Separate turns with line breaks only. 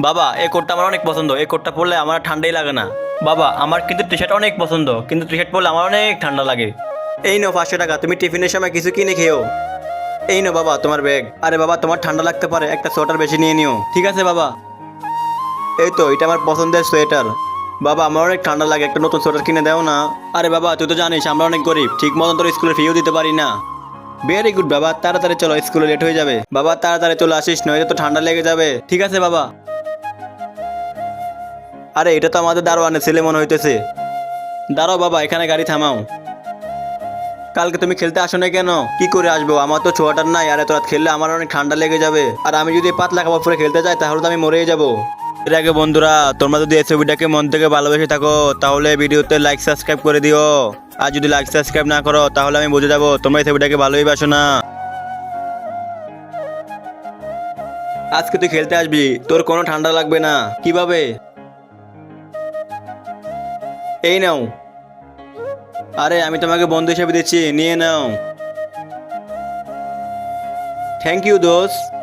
বাবা এই কোটটা আমার অনেক পছন্দ, এই কোটটা পরলে আমার ঠান্ডাই লাগে না। বাবা আমার কিন্তু টি শার্ট অনেক পছন্দ, কিন্তু টি শার্ট পরলে আমার অনেক ঠান্ডা লাগে। এই নো 500 টাকা, তুমি টিফিনের সময় কিছু কিনে খেও। এই নো বাবা তোমার ব্যাগ। আরে বাবা তোমার ঠান্ডা লাগতে পারে, একটা সোয়েটার বেশি নিয়ে নিও। ঠিক আছে বাবা। এই তো এটা আমার পছন্দের সোয়েটার। বাবা আমার অনেক ঠান্ডা লাগে, একটা নতুন সোয়েটার কিনে দাও না। আরে বাবা তুই তো জানিস আমরা অনেক গরিব, ঠিক মতন তোর স্কুলের ফিও দিতে পারি না। ভেরি গুড বাবা, তাড়াতাড়ি চলো, স্কুলে লেট হয়ে যাবে। বাবা তাড়াতাড়ি চলে আসিস, নয়তো তো ঠান্ডা লেগে যাবে। ঠিক আছে বাবা। আরে এটা তো আমাদের দারোয়ানের ছেলে মনে হইতেছে। দাঁড়াও বাবা, এখানে গাড়ি থামাও। কালকে তুমি খেলতে আসো না কেন? কি করে আসবো, আমার তো ছোয়াটার নাই, আর এত রাত খেললে আমার অনেক ঠান্ডা লেগে যাবে, আর আমি যদি পাতলা কাপড় পরে খেলতে যাই তাহলে তো আমি মরেই যাবো। এর আগে বন্ধুরা, তোমরা যদি এই ছবিটাকে মন থেকে ভালোবেসে থাকো তাহলে ভিডিওতে লাইক সাবস্ক্রাইব করে দিও। আর যদি লাইক সাবস্ক্রাইব না করো তাহলে আমি বুঝে যাবো তোমরা এই ছবিটাকে ভালোই বাসো না। আজকে তুই খেলতে আসবি, তোর কোনো ঠান্ডা লাগবে না। কিভাবে? এই নাও। আরে আমি তোমাকে বন্ধু হিসেবে দিচ্ছি, নিয়ে নাও। থ্যাংক ইউ দোস্ত।